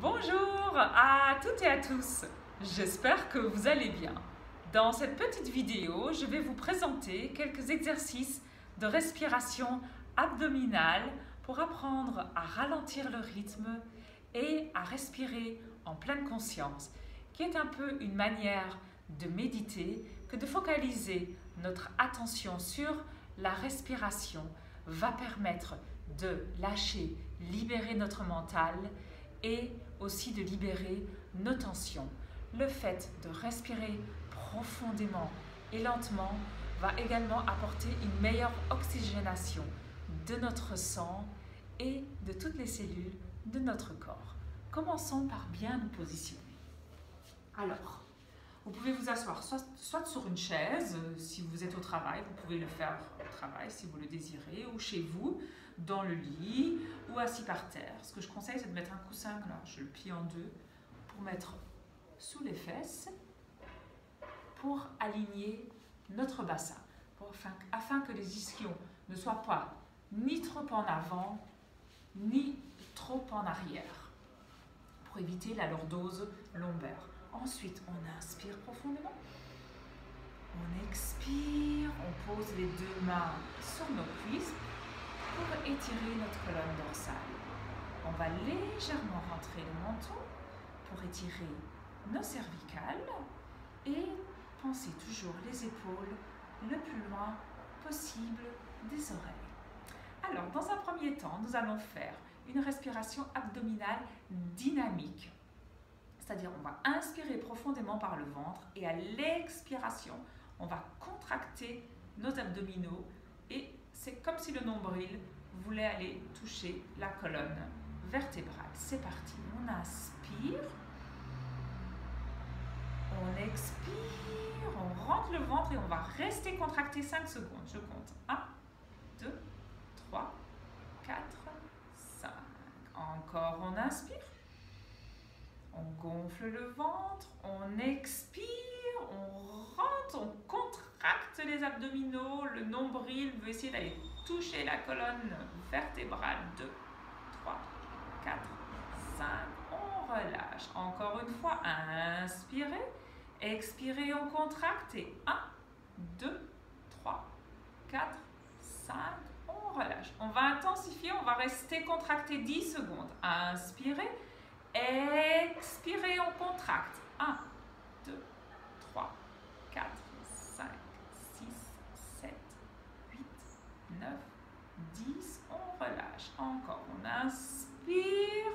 Bonjour à toutes et à tous, j'espère que vous allez bien. Dans cette petite vidéo, je vais vous présenter quelques exercices de respiration abdominale pour apprendre à ralentir le rythme et à respirer en pleine conscience, qui est un peu une manière de méditer que de focaliser notre attention sur la respiration va permettre de lâcher, libérer notre mental et aussi de libérer nos tensions. Le fait de respirer profondément et lentement va également apporter une meilleure oxygénation de notre sang et de toutes les cellules de notre corps. Commençons par bien nous positionner. Alors, vous pouvez vous asseoir soit sur une chaise, si vous êtes au travail, vous pouvez le faire au travail si vous le désirez, ou chez vous, dans le lit, ou assis par terre. Ce que je conseille, c'est de mettre un coussin, là, je le plie en deux, pour mettre sous les fesses, pour aligner notre bassin, afin que les ischions ne soient pas ni trop en avant, ni trop en arrière, pour éviter la lordose lombaire. Ensuite, on inspire profondément, on expire, on pose les deux mains sur nos cuisses pour étirer notre colonne dorsale. On va légèrement rentrer le menton pour étirer nos cervicales et penser toujours les épaules le plus loin possible des oreilles. Alors, dans un premier temps, nous allons faire une respiration abdominale dynamique. C'est-à-dire, on va inspirer profondément par le ventre et à l'expiration, on va contracter nos abdominaux et c'est comme si le nombril voulait aller toucher la colonne vertébrale. C'est parti, on inspire, on expire, on rentre le ventre et on va rester contracté 5 secondes. Je compte 1, 2, 3, 4, 5. Encore, on inspire. On gonfle le ventre, on expire, on rentre, on contracte les abdominaux, le nombril veut essayer d'aller toucher la colonne vertébrale. 2, 3, 4, 5, on relâche. Encore une fois, inspirez, expirez, on contracte et 1, 2, 3, 4, 5, on relâche. On va intensifier, on va rester contracté 10 secondes. Inspirez. Expirez, on contracte. 1, 2, 3, 4, 5, 6, 7, 8, 9, 10. On relâche. Encore. On inspire.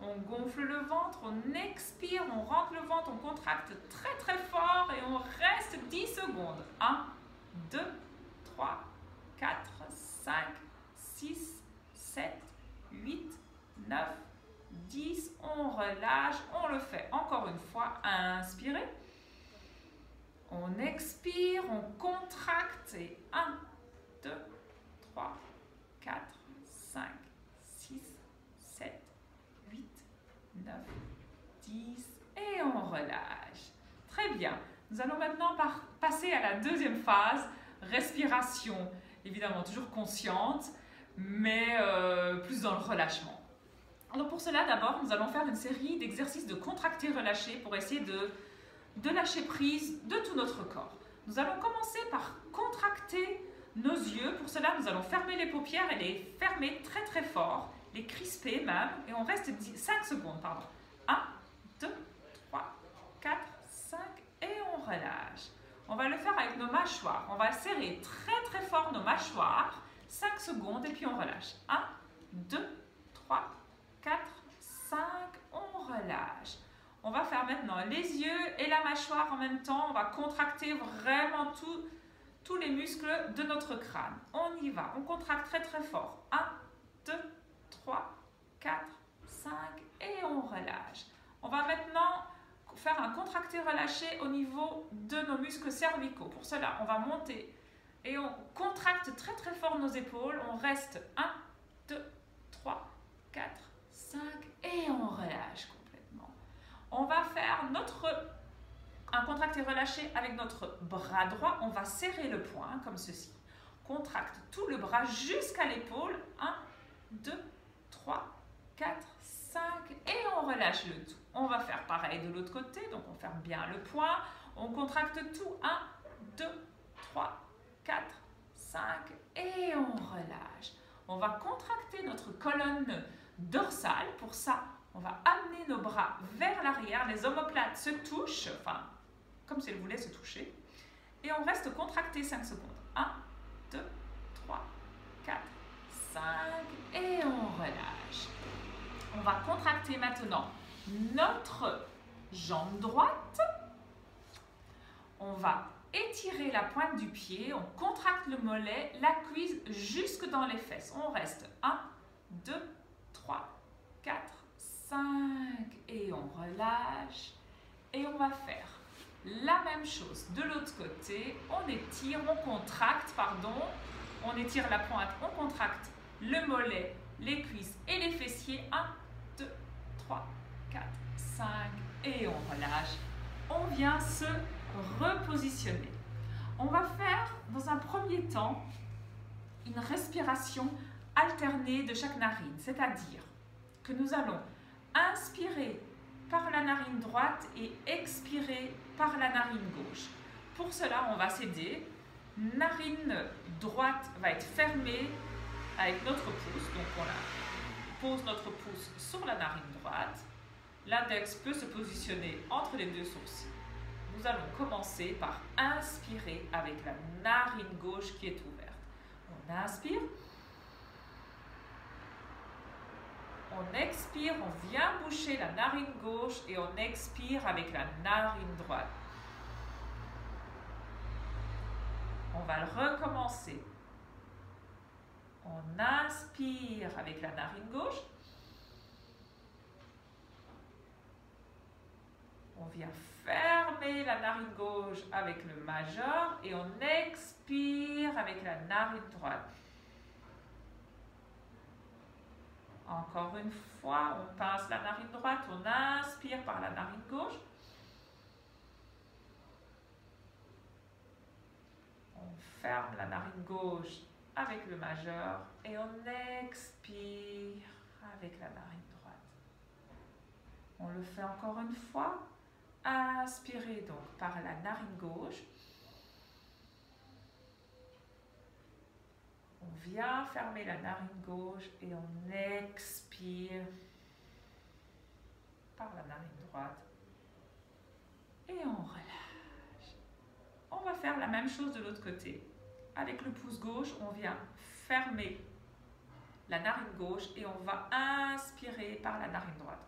On gonfle le ventre. On expire. On rentre le ventre. On contracte très très fort et on reste 10 secondes. 1, 2, 3, 4, 5, 6, 7, 8, 9, 10, on relâche, on le fait encore une fois, inspirez, on expire, on contracte et 1, 2, 3, 4, 5, 6, 7, 8, 9, 10 et on relâche. Très bien, nous allons maintenant passer à la deuxième phase, respiration, évidemment toujours consciente, mais plus dans le relâchement. Alors pour cela, d'abord, nous allons faire une série d'exercices de contracter-relâcher pour essayer de lâcher prise de tout notre corps. Nous allons commencer par contracter nos yeux. Pour cela, nous allons fermer les paupières et les fermer très très fort, les crisper même, et on reste 5 secondes. 1, 2, 3, 4, 5 et on relâche. On va le faire avec nos mâchoires. On va serrer très très fort nos mâchoires, 5 secondes et puis on relâche. 1, 2, 3, 4, 5, on relâche. On va faire maintenant les yeux et la mâchoire en même temps. On va contracter vraiment tous les muscles de notre crâne. On y va, on contracte très très fort. 1, 2, 3, 4, 5 et on relâche. On va maintenant faire un contracté-relâché au niveau de nos muscles cervicaux. Pour cela, on va monter et on contracte très très fort nos épaules. On reste 1, 2, 3, 4, 5 et on relâche complètement. On va faire un contracté relâché avec notre bras droit. On va serrer le poing comme ceci. Contracte tout le bras jusqu'à l'épaule. 1, 2, 3, 4, 5 et on relâche. relâche le tout. On va faire pareil de l'autre côté, donc on ferme bien le poing, on contracte tout, 1, 2, 3, 4, 5 et on relâche. On va contracter notre colonne dorsale, pour ça on va amener nos bras vers l'arrière, les omoplates se touchent, enfin comme si elles voulaient se toucher, et on reste contracté 5 secondes. 1, 2, 3, 4, 5 et on relâche. On va contracter maintenant notre jambe droite. On va étirer la pointe du pied, on contracte le mollet, la cuisse jusque dans les fesses. On reste 1, 2, 3, 4, 5 et on relâche. Et on va faire la même chose de l'autre côté. On étire, on contracte, pardon. On étire la pointe, on contracte le mollet, les cuisses et les fessiers. 1, 2, 3, 4, 5 et on relâche. On vient se repositionner. On va faire dans un premier temps une respiration alternée de chaque narine, c'est-à-dire que nous allons inspirer par la narine droite et expirer par la narine gauche. Pour cela, on va s'aider. Narine droite va être fermée avec notre pouce, donc on pose notre pouce sur la narine droite. L'index peut se positionner entre les deux sourcils. Nous allons commencer par inspirer avec la narine gauche qui est ouverte. On inspire. On expire, on vient boucher la narine gauche et on expire avec la narine droite. On va le recommencer. On inspire avec la narine gauche. On vient fermer la narine gauche avec le majeur et on expire avec la narine droite. Encore une fois, on pince la narine droite, on inspire par la narine gauche. On ferme la narine gauche avec le majeur et on expire avec la narine droite. On le fait encore une fois. Inspirez donc par la narine gauche. On vient fermer la narine gauche et on expire par la narine droite. Et on relâche. On va faire la même chose de l'autre côté. Avec le pouce gauche, on vient fermer la narine gauche et on va inspirer par la narine droite.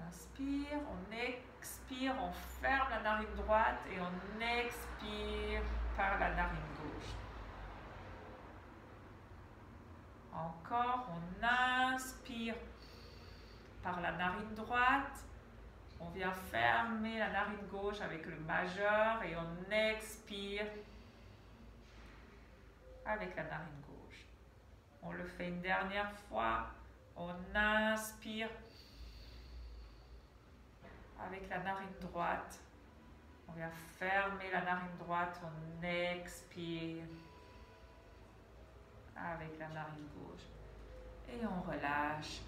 Inspire, on expire, on ferme la narine droite et on expire par la narine gauche. Encore, on inspire par la narine droite. On vient fermer la narine gauche avec le majeur et on expire avec la narine gauche. On le fait une dernière fois. On inspire avec la narine droite. On vient fermer la narine droite. On expire avec la narine gauche. Et on relâche.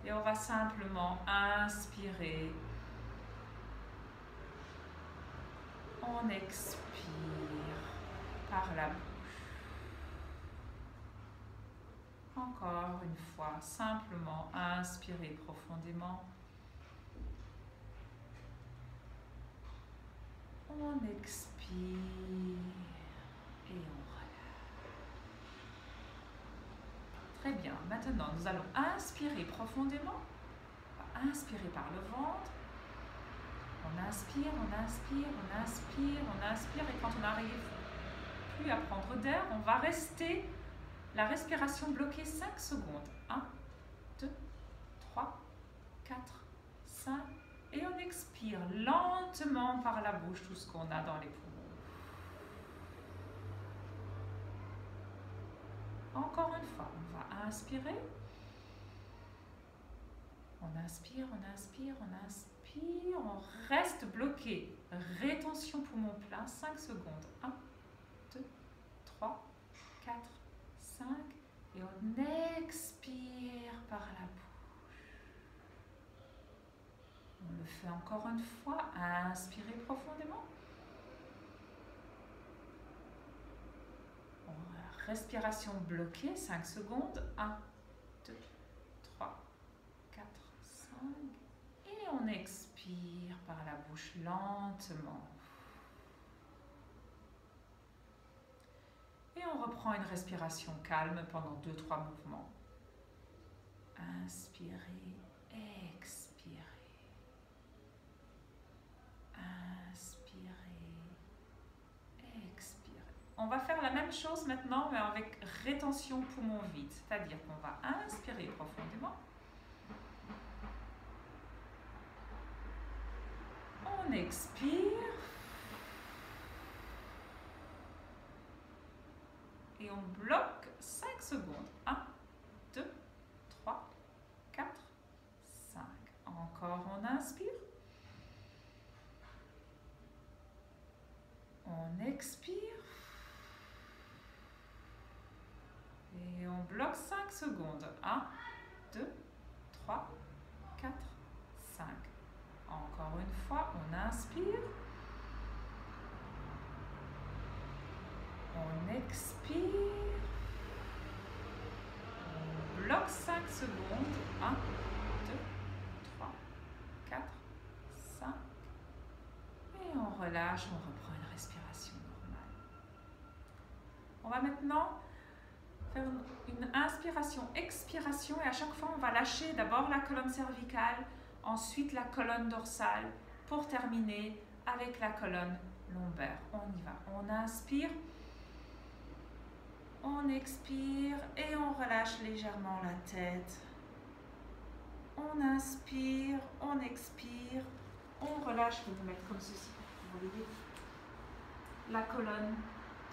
Et on va simplement inspirer. On expire par la bouche. Encore une fois, simplement inspirer profondément. On expire et on relâche. Très bien. Maintenant, nous allons inspirer profondément. On va inspirer par le ventre. On inspire, on inspire, on inspire, on inspire. Et quand on n'arrive plus à prendre d'air, on va rester la respiration bloquée 5 secondes. 1, 2, 3, 4, 5. Et on expire lentement par la bouche tout ce qu'on a dans les poumons. Encore une fois, on va inspirer. On inspire, on inspire, on inspire. On reste bloqué. Rétention poumon plein, 5 secondes. 1, 2, 3, 4, 5. Et on expire par la bouche. On le fait encore une fois. Inspirez profondément. Respiration bloquée, 5 secondes. 1, 2, 3, 4, 5. Et on expire par la bouche lentement. Et on reprend une respiration calme pendant 2-3 mouvements. Inspirez, expirez. Inspirez, expirez. On va faire la même chose maintenant, mais avec rétention poumon vide. C'est-à-dire qu'on va inspirer profondément. On expire. Et on bloque 5 secondes. 1, 2, 3, 4, 5. Encore, on inspire. On expire. Et on bloque 5 secondes. 1, 2, 3, 4, 5. Encore une fois, on inspire. On expire. On bloque 5 secondes. 1, 2, 3, 4, 5. Et on relâche, on reprend une respiration normale. On va maintenant faire une inspiration, expiration, et à chaque fois on va lâcher d'abord la colonne cervicale, ensuite la colonne dorsale, pour terminer avec la colonne lombaire. On y va. On inspire. On expire et on relâche légèrement la tête. On inspire, on expire, on relâche. Je vais vous mettre comme ceci pour que vous voyez la colonne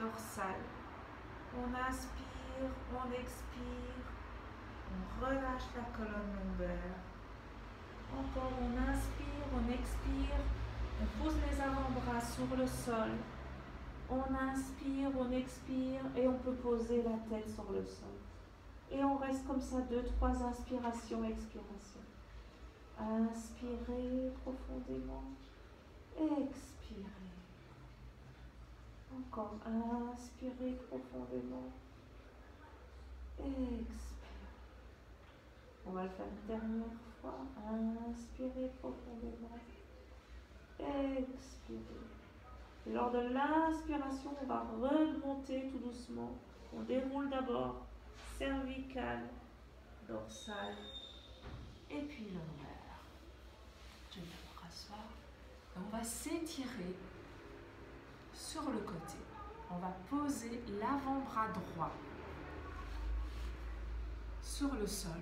dorsale. On inspire, on expire, on relâche la colonne lombaire. Encore, on inspire, on expire, on pose les avant-bras sur le sol. On inspire, on expire et on peut poser la tête sur le sol. Et on reste comme ça 2-3 inspirations, expirations. Inspirez profondément, expirez. Encore, inspirez profondément, expirez. On va le faire une dernière fois. Inspirez profondément, expirez. Et lors de l'inspiration, on va remonter tout doucement. On déroule d'abord cervicale, dorsale et puis lombaire. Je vais vous rasseoir. On va s'étirer sur le côté. On va poser l'avant-bras droit sur le sol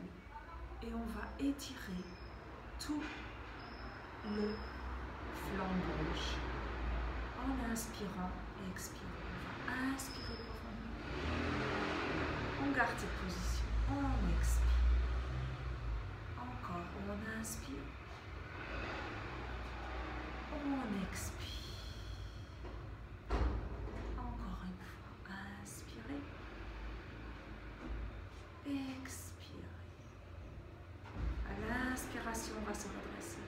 et on va étirer tout le flanc gauche. En inspirant et expirant. On va inspirer profondément. On garde cette position. On expire. Encore. On inspire. On expire. Encore une fois. Inspirez. Expirez. À l'inspiration, on va se redresser.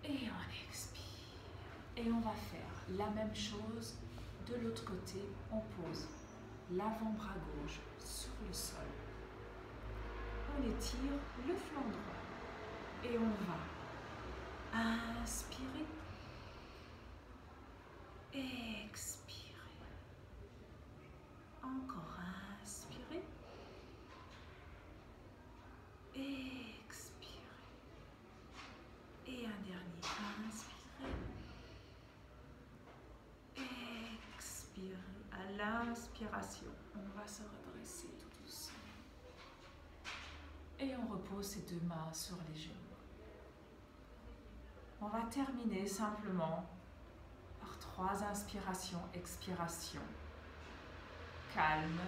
Et on expire. Et on va faire la même chose de l'autre côté. On pose l'avant-bras gauche sur le sol. On étire le flanc droit. Et on va inspirer. Expirer. Encore inspirer. Expirer. Et un dernier. Inspirer. Expirer. À l'inspiration, on va se redresser tout doucement. Et on repose ses deux mains sur les genoux. On va terminer simplement par 3 inspirations, expirations. Calme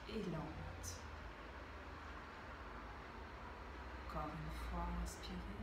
et lente. Encore une fois, inspirez.